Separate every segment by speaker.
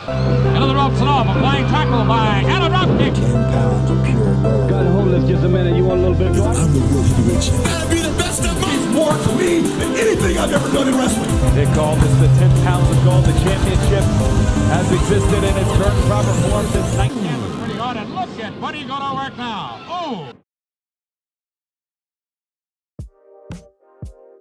Speaker 1: Into the ropes and off. A flying tackle by and a drop kick.
Speaker 2: 10 pounds of pure gold.
Speaker 3: Got to hold this just a minute. You want a little bit more?
Speaker 2: I'm the real heavyweight champion.
Speaker 4: That'd be the best of me. More to me than anything I've ever done in wrestling.
Speaker 3: They call this the 10 pounds of gold. The championship has existed in its current proper form since 19.
Speaker 1: That was pretty hard. And look at Buddy going to work now. Oh.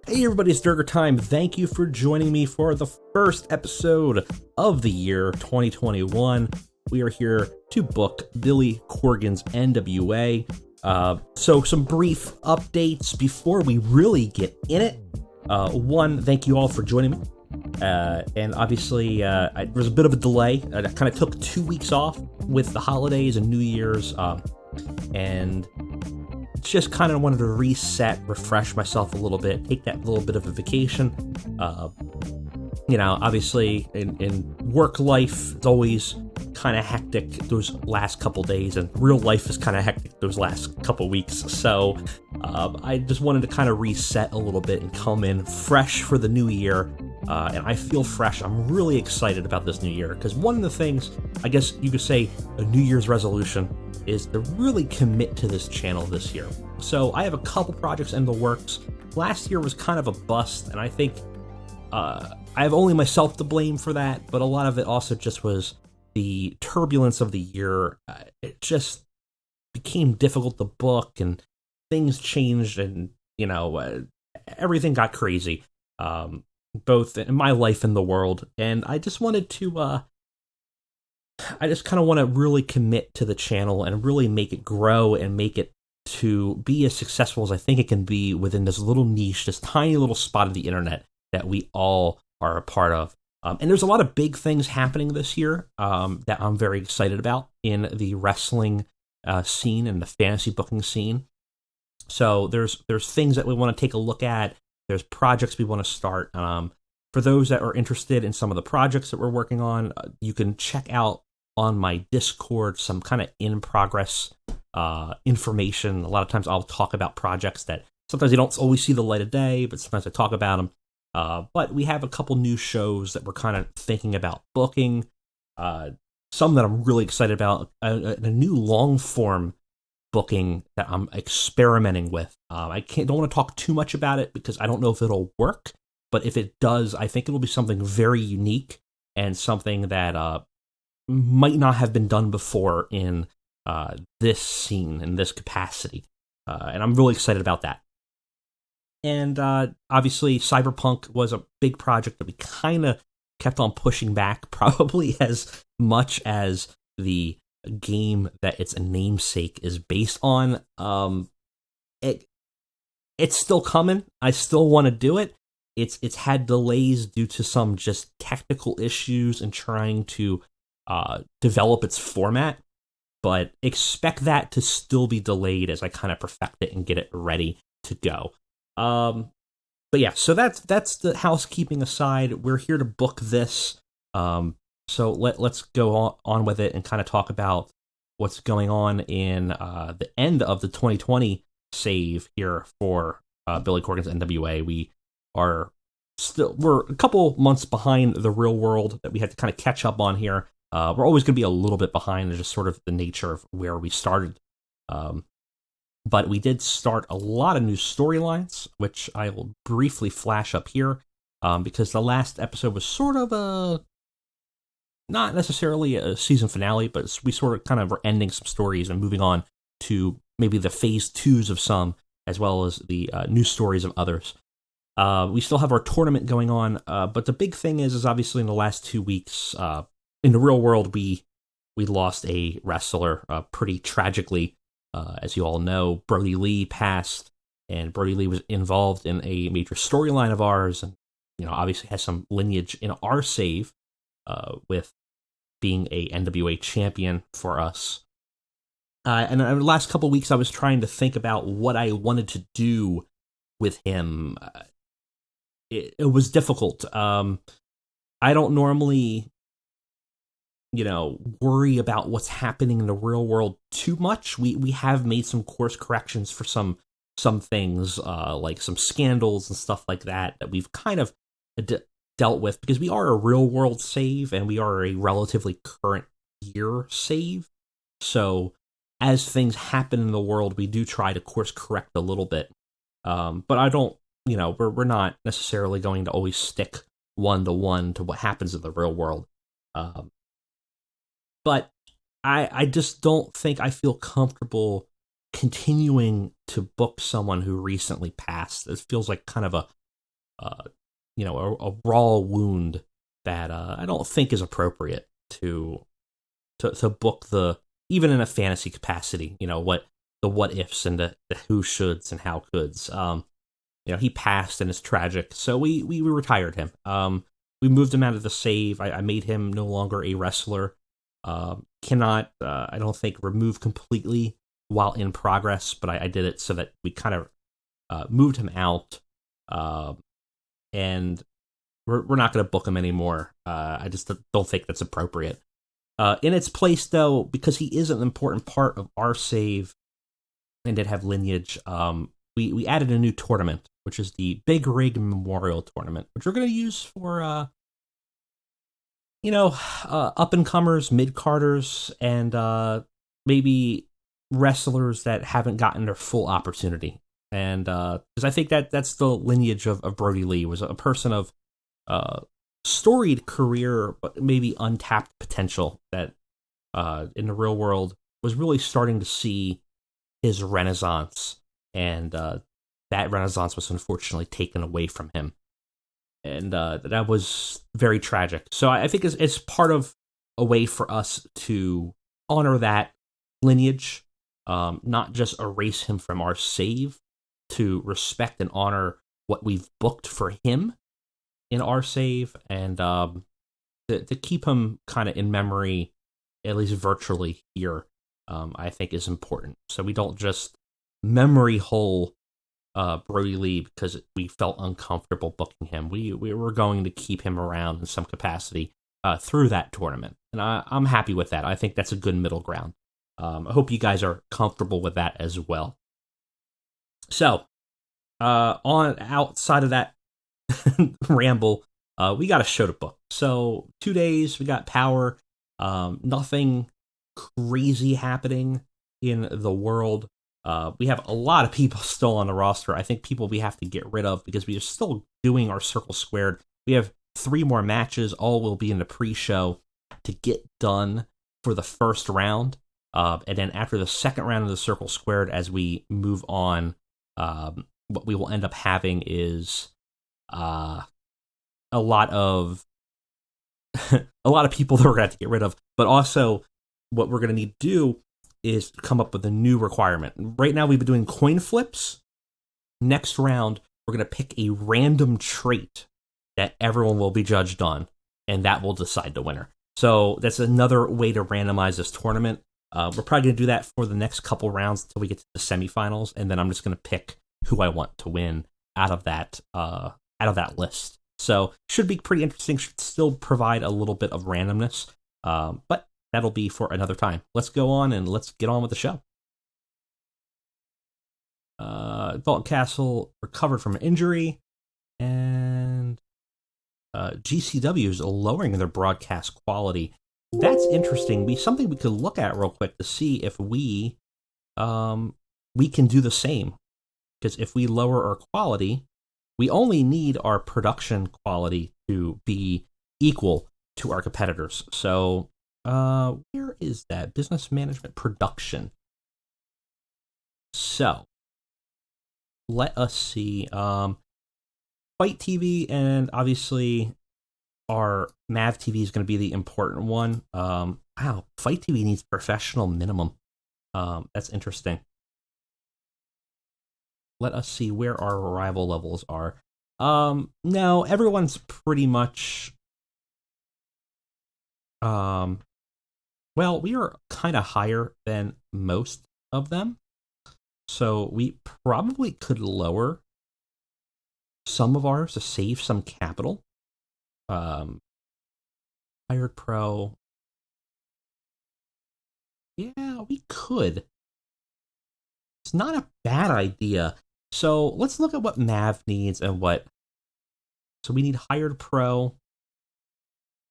Speaker 5: Hey everybody, it's Durger time. Thank you for joining me for the first episode of the year 2021. We are here to book Billy Corgan's NWA. So some brief updates before we really get in it. One, thank you all for joining me. And obviously, there was a bit of a delay. I kind of took 2 weeks off with the holidays and New Year's, and just kind of wanted to reset, refresh myself a little bit, take that little bit of a vacation. Obviously in work life, it's always kind of hectic those last couple days, and real life is kind of hectic those last couple weeks. So I just wanted to kind of reset a little bit and come in fresh for the new year. And I feel fresh. I'm really excited about this new year because one of the things, I guess you could say, a New Year's resolution is to really commit to this channel this year. So I have a couple projects in the works. Last year was kind of a bust, and I think I have only myself to blame for that, but a lot of it also just was the turbulence of the year. It just became difficult to book, and things changed, and everything got crazy, both in my life and the world. And I just wanted to I just kind of want to really commit to the channel and really make it grow and make it to be as successful as I think it can be within this little niche, this tiny little spot of the internet that we all are a part of. And there's a lot of big things happening this year that I'm very excited about in the wrestling scene and the fantasy booking scene. So there's things that we want to take a look at. There's projects we want to start. For those that are interested in some of the projects that we're working on, you can check out on my Discord some kind of in-progress information. A lot of times I'll talk about projects that sometimes they don't always see the light of day, but sometimes I talk about them. But we have a couple new shows that we're kind of thinking about booking. Some that I'm really excited about. A new long-form booking that I'm experimenting with. I don't want to talk too much about it because I don't know if it'll work. But if it does, I think it'll be something very unique and something that might not have been done before in this scene, in this capacity. And I'm really excited about that. And obviously, Cyberpunk was a big project that we kind of kept on pushing back, probably as much as the game that its namesake is based on. It's still coming. I still want to do it. It's had delays due to some just technical issues and trying to develop its format, but expect that to still be delayed as I kind of perfect it and get it ready to go. But yeah, so that's the housekeeping aside. We're here to book this, so let's go on with it and kind of talk about what's going on in the end of the 2020 save here for Billy Corgan's NWA. We're a couple months behind the real world that we had to kind of catch up on here. We're always going to be a little bit behind. It's just sort of the nature of where we started. But we did start a lot of new storylines, which I will briefly flash up here, because the last episode was sort of not necessarily a season finale, but we sort of kind of were ending some stories and moving on to maybe the phase 2s of some, as well as the new stories of others. We still have our tournament going on, but the big thing is obviously in the last 2 weeks, in the real world, we lost a wrestler pretty tragically. As you all know, Brodie Lee passed, and Brodie Lee was involved in a major storyline of ours, and obviously has some lineage in our save with being a NWA champion for us. And in the last couple weeks, I was trying to think about what I wanted to do with him. It was difficult. I don't normally worry about what's happening in the real world too much. We have made some course corrections for some things, like some scandals and stuff like that we've kind of dealt with, because we are a real world save and we are a relatively current year save. So as things happen in the world, we do try to course correct a little bit. But I don't, we're not necessarily going to always stick 1-to-1 to what happens in the real world. But I just don't think I feel comfortable continuing to book someone who recently passed. It feels like kind of a raw wound that I don't think is appropriate to book even in a fantasy capacity. What ifs and the who shoulds and how coulds. He passed and it's tragic, so we retired him. We moved him out of the save. I made him no longer a wrestler. Cannot, I don't think, remove completely while in progress, but I did it so that we kind of moved him out, and we're not going to book him anymore. I just don't think that's appropriate. In its place, though, because he is an important part of our save and did have lineage, we added a new tournament, which is the Big Rig Memorial Tournament, which we're going to use for up-and-comers, mid-carders, and maybe wrestlers that haven't gotten their full opportunity. And because I think that's the lineage of Brodie Lee, was a person of storied career, but maybe untapped potential that in the real world was really starting to see his renaissance. And that renaissance was unfortunately taken away from him. And that was very tragic. So I think it's part of a way for us to honor that lineage, not just erase him from our save, to respect and honor what we've booked for him in our save, and to keep him kind of in memory, at least virtually here, I think is important. So we don't just memory hole Brodie Lee because we felt uncomfortable booking him. We were going to keep him around in some capacity through that tournament, and I'm happy with that. I think that's a good middle ground. I hope you guys are comfortable with that as well. So, on outside of that ramble, we got a show to book. So 2 days, we got Power. Nothing crazy happening in the world. We have a lot of people still on the roster. I think people we have to get rid of because we are still doing our Circle Squared. We have 3 more matches. All will be in the pre-show to get done for the first round. And then after the second round of the Circle Squared, as we move on, what we will end up having is a lot of people that we're going to have to get rid of. But also, what we're going to need to do is come up with a new requirement. Right now, we've been doing coin flips. Next round, we're going to pick a random trait that everyone will be judged on, and that will decide the winner. So that's another way to randomize this tournament. We're probably going to do that for the next couple rounds until we get to the semifinals, and then I'm just going to pick who I want to win out of that list. So should be pretty interesting. Should still provide a little bit of randomness, but that'll be for another time. Let's go on and let's get on with the show. Dalton Castle recovered from an injury, and GCW is lowering their broadcast quality. That's interesting. Something we could look at real quick to see if we can do the same. Because if we lower our quality, we only need our production quality to be equal to our competitors. So, where is that? Business management production. So, let us see. Fight TV, and obviously our Mav TV is going to be the important one. Wow, Fight TV needs professional minimum. That's interesting. Let us see where our arrival levels are. No, everyone's pretty much... well, we are kind of higher than most of them. So we probably could lower some of ours to save some capital. Hired Pro. Yeah, we could. It's not a bad idea. So let's look at what Mav needs and what So we need hired pro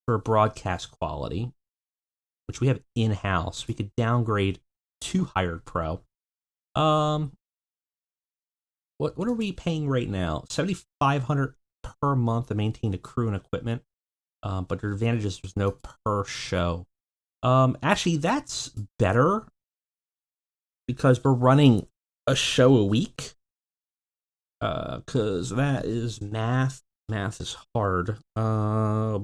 Speaker 5: for broadcast quality, which we have in-house. We could downgrade to hired pro. What are we paying right now? $7,500 per month to maintain the crew and equipment. But your advantage is there's no per show. Actually, that's better because we're running a show a week. Because that is math. Math is hard. Because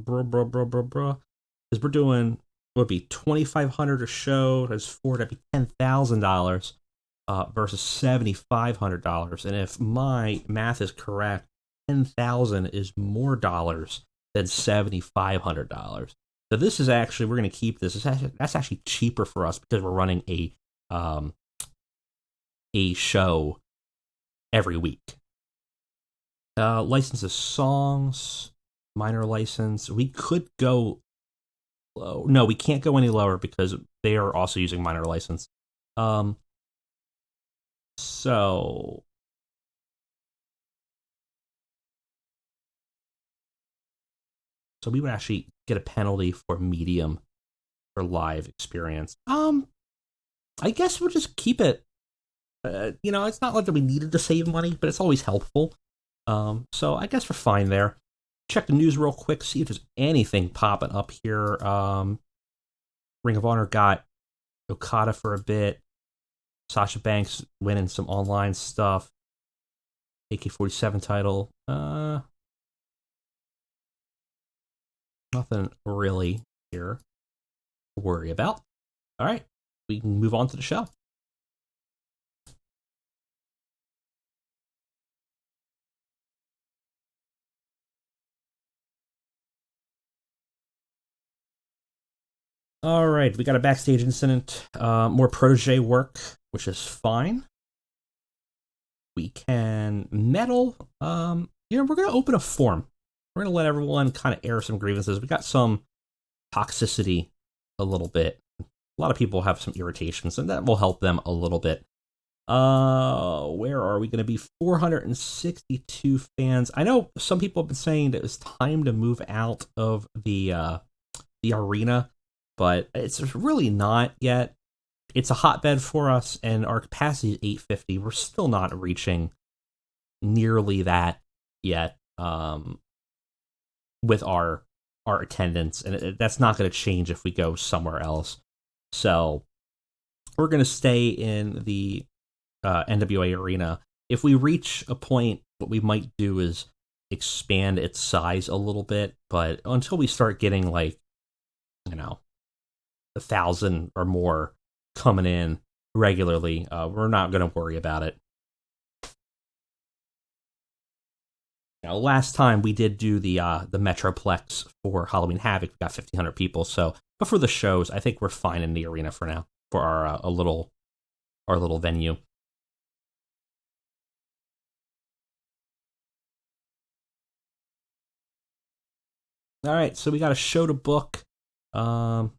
Speaker 5: we're doing, what would be $2,500 a show. That's that'd be $10,000 versus $7,500. And if my math is correct, $10,000 is more dollars than $7,500. So this is actually, we're going to keep this. That's actually cheaper for us because we're running a show every week. Licenses songs, minor license. We could go low. No, we can't go any lower because they are also using minor license. So we would actually get a penalty for medium for live experience. I guess we'll just keep it. It's not like that we needed to save money, but it's always helpful. So I guess we're fine there. Check the news real quick, see if there's anything popping up here. Ring of Honor got Okada for a bit. Sasha Banks winning some online stuff. AK-47 title. Nothing really here to worry about. All right, we can move on to the show. All right, we got a backstage incident, more protege work, which is fine. We can meddle. We're going to open a forum. We're going to let everyone kind of air some grievances. We got some toxicity a little bit. A lot of people have some irritations, and that will help them a little bit. Where are we going to be? 462 fans. I know some people have been saying that it's time to move out of the arena, but it's really not yet. It's a hotbed for us, and our capacity is 850. We're still not reaching nearly that yet with our attendance, and that's not going to change if we go somewhere else. So we're going to stay in the NWA arena. If we reach a point, what we might do is expand its size a little bit, but until we start getting 1,000 or more coming in regularly, we're not going to worry about it. Now, last time we did do the Metroplex for Halloween Havoc, we got 1,500 people. So, but for the shows, I think we're fine in the arena for now for our little venue. All right, so we got a show to book. And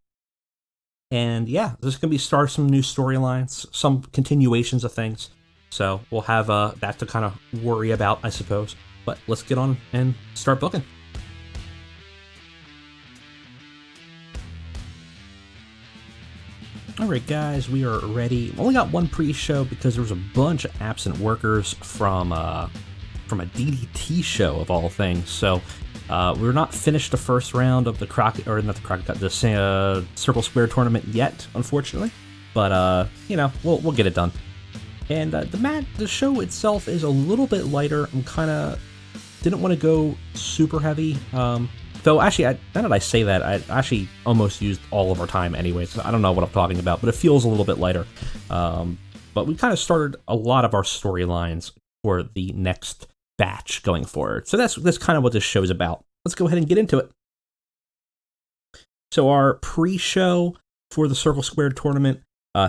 Speaker 5: yeah, there's going to be some new storylines, some continuations of things. So we'll have that to kind of worry about, I suppose. But let's get on and start booking. All right, guys, we are ready. We only got one pre-show because there was a bunch of absent workers from a DDT show of all things. So we're not finished the first round of the Circle Square tournament yet, unfortunately. But we'll get it done. And the show itself is a little bit lighter. I'm kind of didn't want to go super heavy. Though actually, now that I say that, I actually almost used all of our time anyway. So I don't know what I'm talking about, but it feels a little bit lighter. But we kind of started a lot of our storylines for the next batch going forward. So that's kind of what this show's about. Let's go ahead and get into it. So our pre-show for the Circle Square tournament,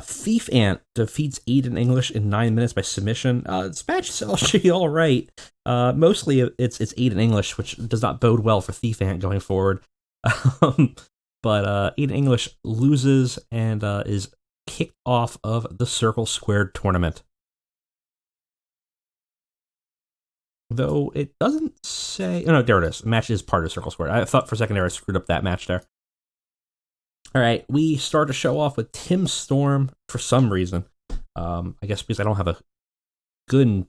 Speaker 5: Thief Ant defeats Aiden English in 9 minutes by submission. This match is actually all right. Mostly it's Aiden English, which does not bode well for Thief Ant going forward. But Aiden English loses and is kicked off of the Circle Square tournament. Though it doesn't say... Oh, no, there it is. The match is part of Circle Squared. I thought for a second there I screwed up that match there. All right, we start the show off with Tim Storm for some reason. I guess because I don't have a good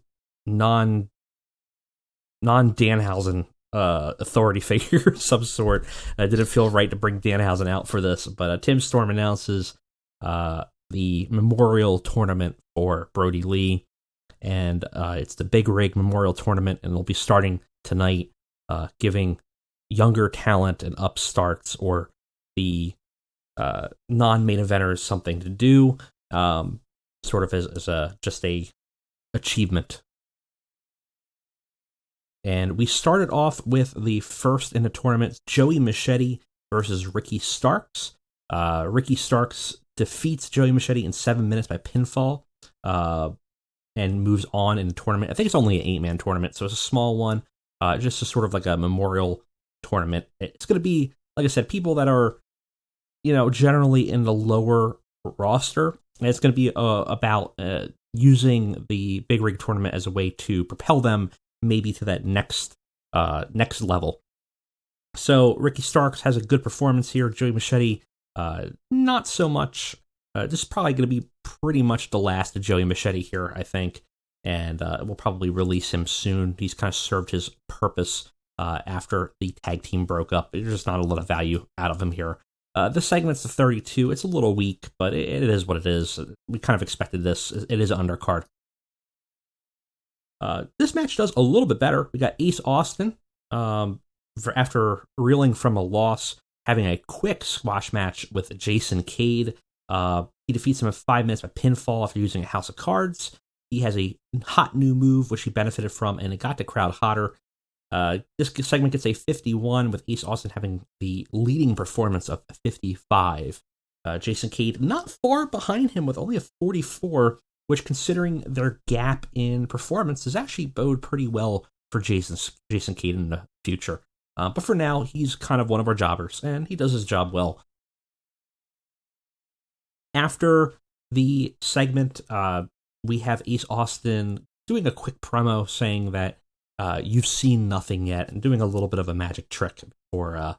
Speaker 5: non-Danhausen authority figure of some sort. It didn't feel right to bring Danhausen out for this, but Tim Storm announces the Memorial Tournament for Brodie Lee, and it's the Big Rig Memorial Tournament, and it'll be starting tonight, giving younger talent and upstarts or the non-main eventers something to do, sort of as just a achievement. And we started off with the first in the tournament, Joey Machete versus Ricky Starks. Ricky Starks defeats Joey Machete in 7 minutes by pinfall, and moves on in the tournament. I think it's only an 8-man tournament, so it's a small one, just a sort of like a memorial tournament. It's going to be, like I said, people that are, generally in the lower roster, and it's going to be about using the Big Rig tournament as a way to propel them maybe to that next level. So Ricky Starks has a good performance here. Joey Machete, not so much. This is probably going to be pretty much the last of Joey Machete here, I think, and we'll probably release him soon. He's kind of served his purpose after the tag team broke up. There's just not a lot of value out of him here. This segment's the 32. It's a little weak, but it is what it is. We kind of expected this. It is an undercard. This match does a little bit better. We got Ace Austin, after reeling from a loss, having a quick squash match with Jason Cade. He defeats him in 5 minutes by pinfall after using a House of Cards. He has a hot new move, which he benefited from, and it got the crowd hotter. This segment gets a 51, with Ace Austin having the leading performance of 55. Jason Cade not far behind him with only a 44, which, considering their gap in performance, is actually bode pretty well for Jason Cade in the future. But for now, he's kind of one of our jobbers, and he does his job well. After the segment, we have Ace Austin doing a quick promo saying that you've seen nothing yet, and doing a little bit of a magic trick before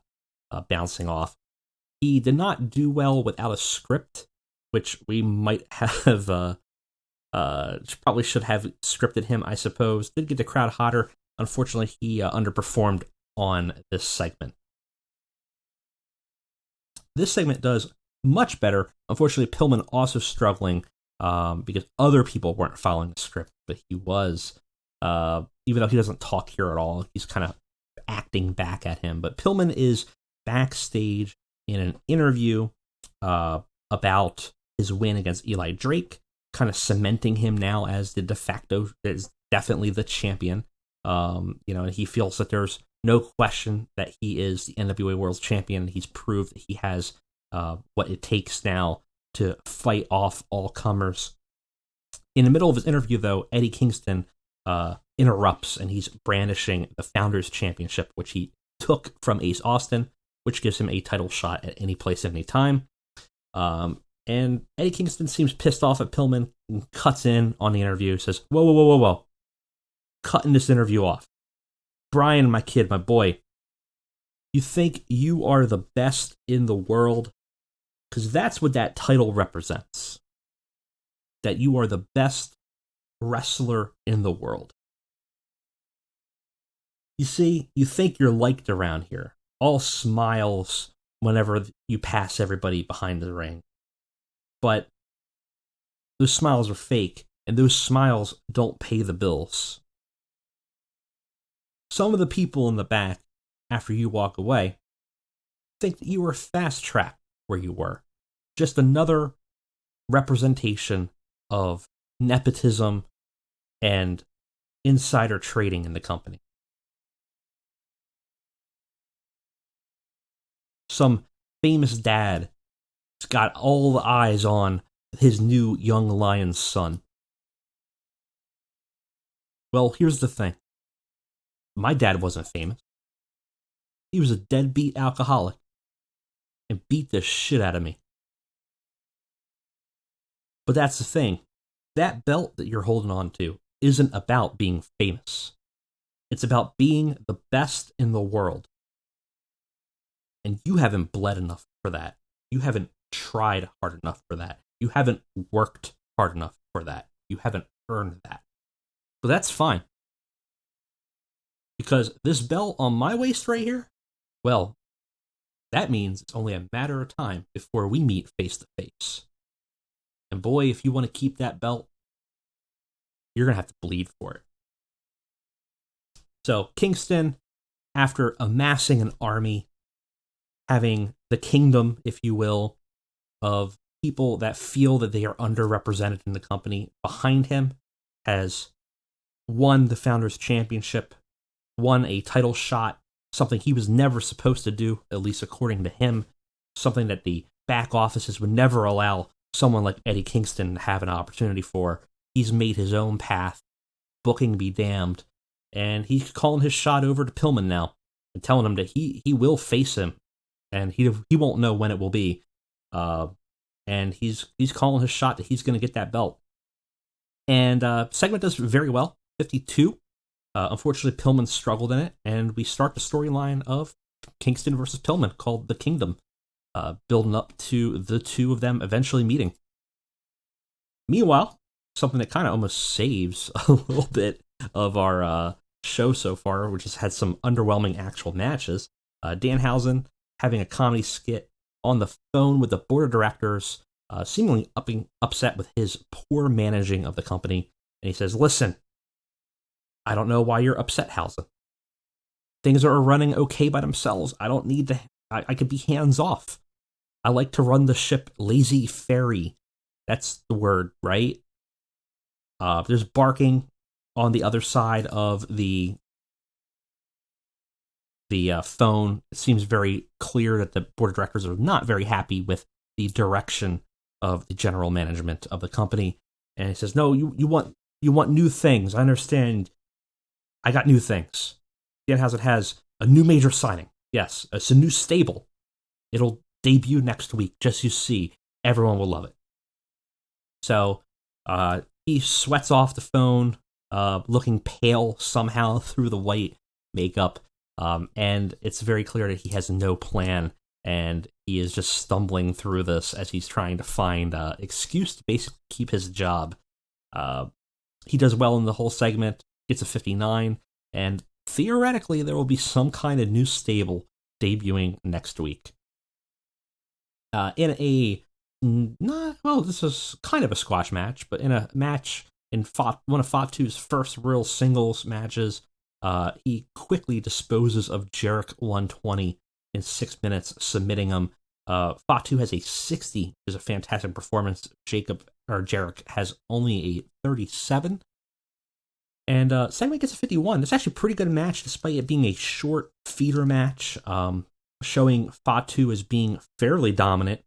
Speaker 5: bouncing off. He did not do well without a script, which we might have... probably should have scripted him, I suppose. Did get the crowd hotter. Unfortunately, he underperformed on this segment. This segment does much better. Unfortunately, Pillman also struggling because other people weren't following the script, but he was. Even though he doesn't talk here at all, he's kind of acting back at him. But Pillman is backstage in an interview about his win against Eli Drake, kind of cementing him now as the de facto, is definitely the champion. And he feels that there's no question that he is the NWA World Champion. He's proved that he has what it takes now to fight off all comers. In the middle of his interview, though, Eddie Kingston interrupts, and he's brandishing the Founders Championship, which he took from Ace Austin, which gives him a title shot at any place, at any time. And Eddie Kingston seems pissed off at Pillman and cuts in on the interview, says, whoa. Cutting this interview off. Brian, my kid, my boy, you think you are the best in the world? Because that's what that title represents. That you are the best wrestler in the world. You see, you think you're liked around here. All smiles whenever you pass everybody behind the ring. But those smiles are fake, and those smiles don't pay the bills. Some of the people in the back, after you walk away, think that you were fast-tracked where you were. Just another representation of nepotism and insider trading in the company. Some famous dad has got all the eyes on his new young lion's son. Well, here's the thing. My dad wasn't famous. He was a deadbeat alcoholic and beat the shit out of me. But that's the thing. That belt that you're holding on to isn't about being famous. It's about being the best in the world. And you haven't bled enough for that. You haven't tried hard enough for that. You haven't worked hard enough for that. You haven't earned that. But that's fine. Because this belt on my waist right here, well, that means it's only a matter of time before we meet face to face. And boy, if you want to keep that belt, you're going to have to bleed for it. So Kingston, after amassing an army, having the kingdom, if you will, of people that feel that they are underrepresented in the company behind him, has won the Founders Championship, won a title shot, something he was never supposed to do, at least according to him, something that the back offices would never allow someone like Eddie Kingston to have an opportunity for. He's made his own path, booking be damned, and he's calling his shot over to Pillman now, and telling him that he will face him, and he won't know when it will be, and he's calling his shot that he's going to get that belt. And segment does very well, 52. Unfortunately, Pillman struggled in it, and we start the storyline of Kingston versus Pillman, called The Kingdom, building up to the two of them eventually meeting. Meanwhile, something that kind of almost saves a little bit of our show so far, which has had some underwhelming actual matches, Danhausen having a comedy skit on the phone with the board of directors, seemingly upset with his poor managing of the company, and he says, "Listen, I don't know why you're upset, Hausen. Things are running okay by themselves. I don't need to. I could be hands off. I like to run the ship laissez-faire. That's the word, right?" There's barking on the other side of the phone. It seems very clear that the board of directors are not very happy with the direction of the general management of the company. And he says, "No, you want new things. I understand. I got new things." Danhausen has a new major signing. Yes, it's a new stable. It'll debut next week. Just you see, everyone will love it. So he sweats off the phone, looking pale somehow through the white makeup, and it's very clear that he has no plan, and he is just stumbling through this as he's trying to find an excuse to basically keep his job. He does well in the whole segment, gets a 59, and theoretically there will be some kind of new stable debuting next week. In a this is kind of a squash match, but in a match in one of Fatu's first real singles matches, he quickly disposes of Jarek 120 in 6 minutes, submitting him. Fatu has a 60, which is a fantastic performance. Jarek has only a 37. And segment gets a 51. It's actually a pretty good match, despite it being a short feeder match, showing Fatu as being fairly dominant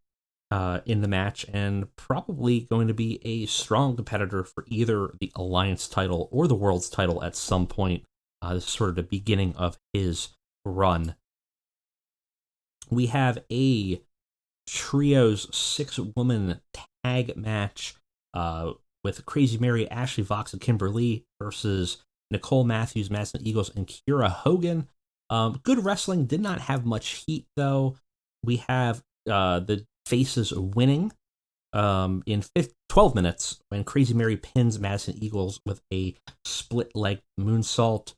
Speaker 5: in the match, and probably going to be a strong competitor for either the Alliance title or the World's title at some point. This is sort of the beginning of his run. We have a trios 6-woman tag match with Crazy Mary, Ashley Vox, and Kimberly versus Nicole Matthews, Madison Eagles, and Kiera Hogan. Good wrestling, did not have much heat, though. We have the faces winning in 12 minutes when Crazy Mary pins Madison Eagles with a split-leg moonsault.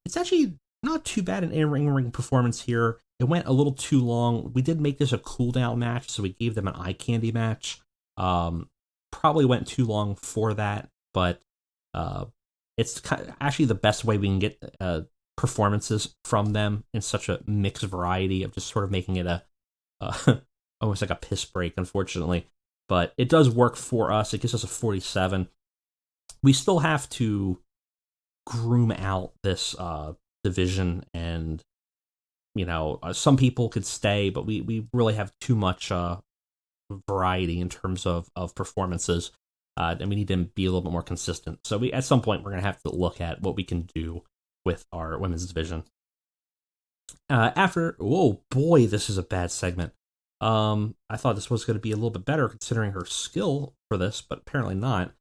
Speaker 5: It's actually not too bad an in-ring performance here. It went a little too long. We did make this a cool-down match, so we gave them an eye candy match. Probably went too long for that, but it's actually the best way we can get performances from them in such a mixed variety of just sort of making it a almost like a piss break, unfortunately. But it does work for us. It gives us a 47. We still have to groom out this division, and some people could stay, but we really have too much variety in terms of performances, and we need to be a little bit more consistent. So at some point we're going to have to look at what we can do with our women's division. Oh boy, this is a bad segment. I thought this was going to be a little bit better considering her skill for this, but apparently not.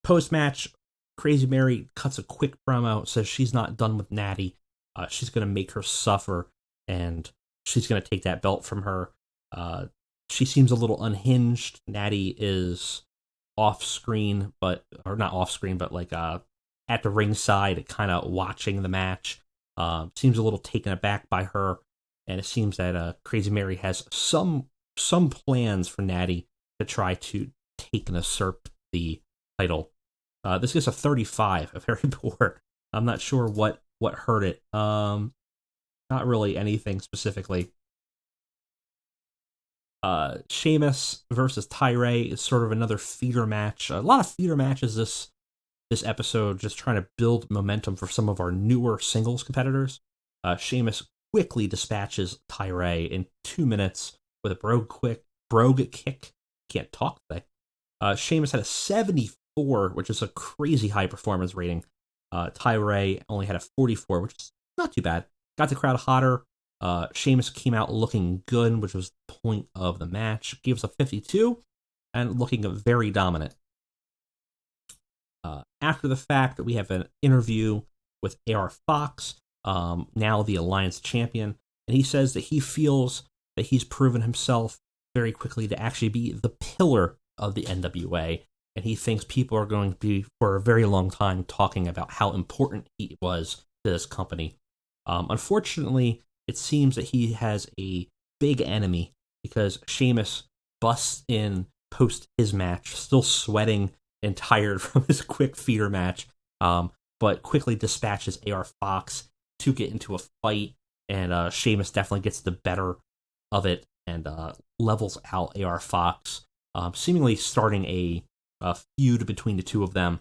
Speaker 5: Post-match, Crazy Mary cuts a quick promo, says she's not done with Natty. She's going to make her suffer, and she's going to take that belt from her. She seems a little unhinged. Natty is off screen, or not off screen, but like at the ringside, kind of watching the match. Seems a little taken aback by her, and it seems that Crazy Mary has some plans for Natty to try to take and usurp the title. This gets a 35, a very poor. I'm not sure what hurt it. Not really anything specifically. Sheamus versus Tyree is sort of another feeder match. A lot of feeder matches this episode, just trying to build momentum for some of our newer singles competitors. Sheamus quickly dispatches Tyree in 2 minutes with a brogue kick. Can't talk today. Sheamus had a 74, which is a crazy high performance rating. Tyree only had a 44, which is not too bad. Got the crowd hotter. Sheamus came out looking good, which was the point of the match. Gave us a 52 and looking very dominant. After the fact, we have an interview with AR Fox, now the Alliance champion, and he says that he feels that he's proven himself very quickly to actually be the pillar of the NWA, and he thinks people are going to be, for a very long time, talking about how important he was to this company. Unfortunately, it seems that he has a big enemy, because Sheamus busts in post his match, still sweating and tired from his quick feeder match, but quickly dispatches AR Fox to get into a fight, and Sheamus definitely gets the better of it and levels out AR Fox, seemingly starting a feud between the two of them.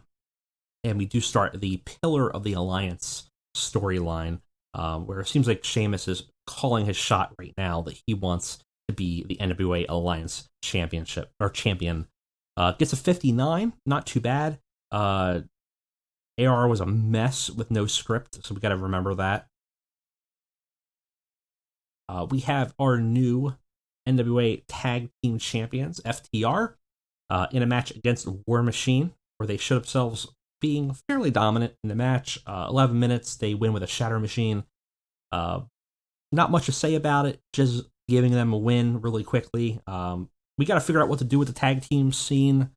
Speaker 5: And we do start the Pillar of the Alliance storyline, where it seems like Sheamus is calling his shot right now that he wants to be the NWA Alliance champion. Gets a 59, not too bad. AR was a mess with no script, so we got to remember that. We have our new NWA Tag Team Champions, FTR, in a match against War Machine, where they showed themselves being fairly dominant in the match. 11 minutes, they win with a Shatter Machine. Not much to say about it, just giving them a win really quickly. We got to figure out what to do with the tag team scene.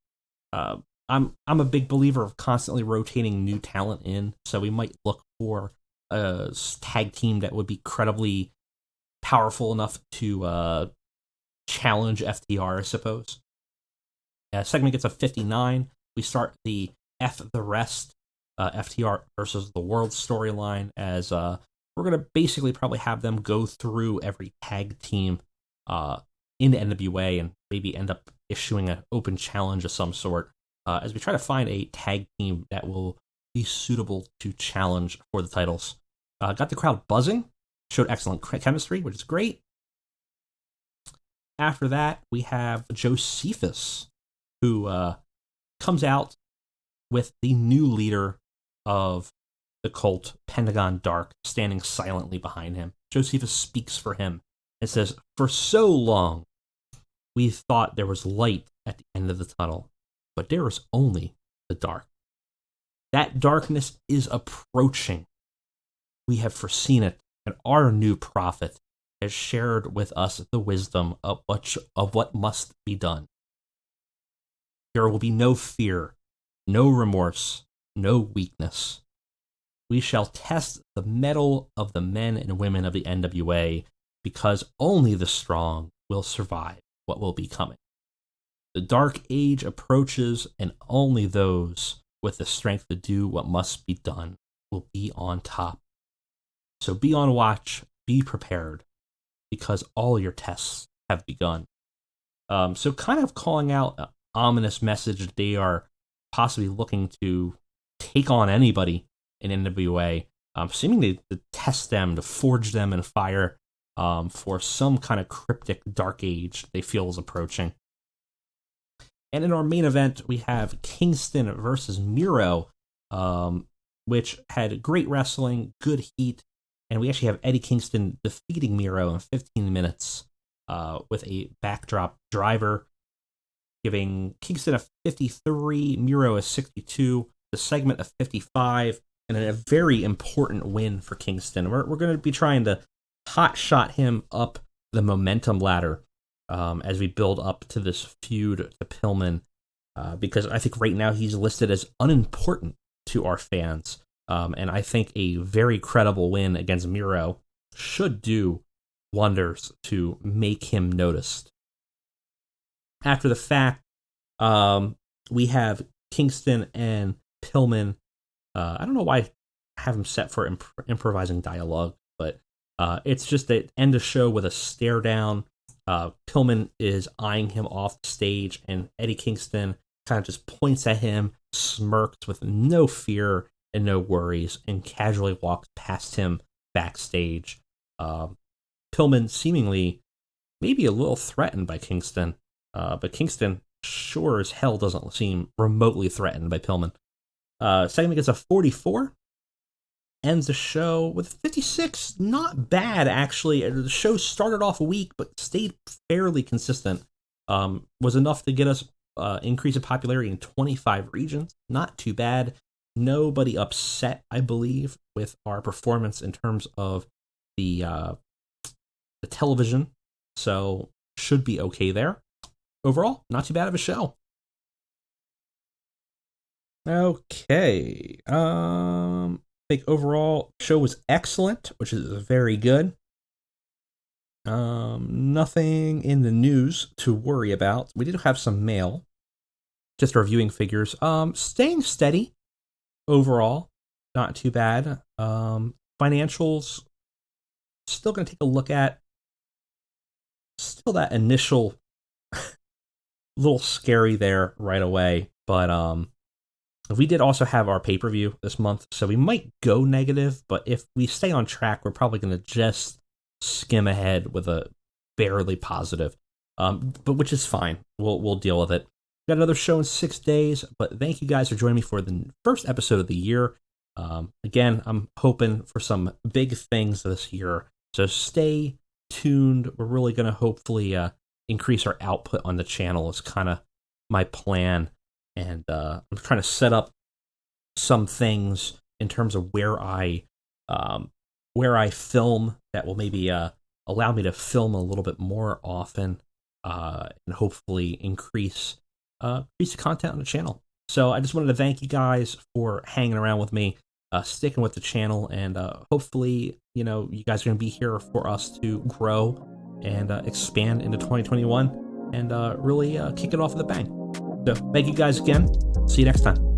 Speaker 5: I'm a big believer of constantly rotating new talent in, so we might look for a tag team that would be credibly powerful enough to challenge FTR, I suppose. Segment gets a 59. We start the F the Rest, FTR versus the World storyline, as we're going to basically probably have them go through every tag team in the NWA and maybe end up issuing an open challenge of some sort, as we try to find a tag team that will be suitable to challenge for the titles. Got the crowd buzzing, showed excellent chemistry, which is great. After that, we have Josephus, who comes out with the new leader of the cult, Pentagon Dark, standing silently behind him. Josephus speaks for him and says, "For so long, we thought there was light at the end of the tunnel, but there is only the dark. That darkness is approaching. We have foreseen it, and our new prophet has shared with us the wisdom of what must be done. There will be no fear, no remorse, no weakness. We shall test the mettle of the men and women of the NWA, because only the strong will survive what will be coming. The dark age approaches, and only those with the strength to do what must be done will be on top. So be on watch, be prepared, because all your tests have begun." So kind of calling out an ominous message that they are possibly looking to take on anybody in NWA, seemingly to test them, to forge them in fire, for some kind of cryptic dark age they feel is approaching. And in our main event, we have Kingston versus Miro, which had great wrestling, good heat, and we actually have Eddie Kingston defeating Miro in 15 minutes with a backdrop driver, giving Kingston a 53, Miro a 62. the segment of 55, and a very important win for Kingston. We're going to be trying to hot shot him up the momentum ladder as we build up to this feud to Pillman, because I think right now he's listed as unimportant to our fans. And I think a very credible win against Miro should do wonders to make him noticed. After the fact, we have Kingston and Pillman. I don't know why I have him set for improvising dialogue, but it's just the end of show with a stare down. Pillman is eyeing him off the stage, and Eddie Kingston kind of just points at him, smirks with no fear and no worries, and casually walks past him backstage. Pillman seemingly maybe a little threatened by Kingston, but Kingston sure as hell doesn't seem remotely threatened by Pillman. Segment gets a 44, ends the show with 56. Not bad, actually. The show started off weak, but stayed fairly consistent. Was enough to get us increase in popularity in 25 regions. Not too bad. Nobody upset, I believe, with our performance in terms of the television, so should be okay there. Overall, not too bad of a show. Okay, I think overall show was excellent, which is very good. Nothing in the news to worry about. We did have some mail, just our viewing figures. Staying steady overall, not too bad. Financials, still going to take a look at. Still that initial little scary there right away, but we did also have our pay-per-view this month, so we might go negative, but if we stay on track, we're probably going to just skim ahead with a barely positive, but which is fine. We'll deal with it. Got another show in 6 days, but thank you guys for joining me for the first episode of the year. Again, I'm hoping for some big things this year, so stay tuned. We're really going to hopefully increase our output on the channel is kind of my plan, and I'm trying to set up some things in terms of where I film that will maybe allow me to film a little bit more often, and hopefully increase the content on the channel. So I just wanted to thank you guys for hanging around with me, sticking with the channel, and hopefully, you guys are going to be here for us to grow and expand into 2021 and really kick it off with a bang. So thank you guys again. See you next time.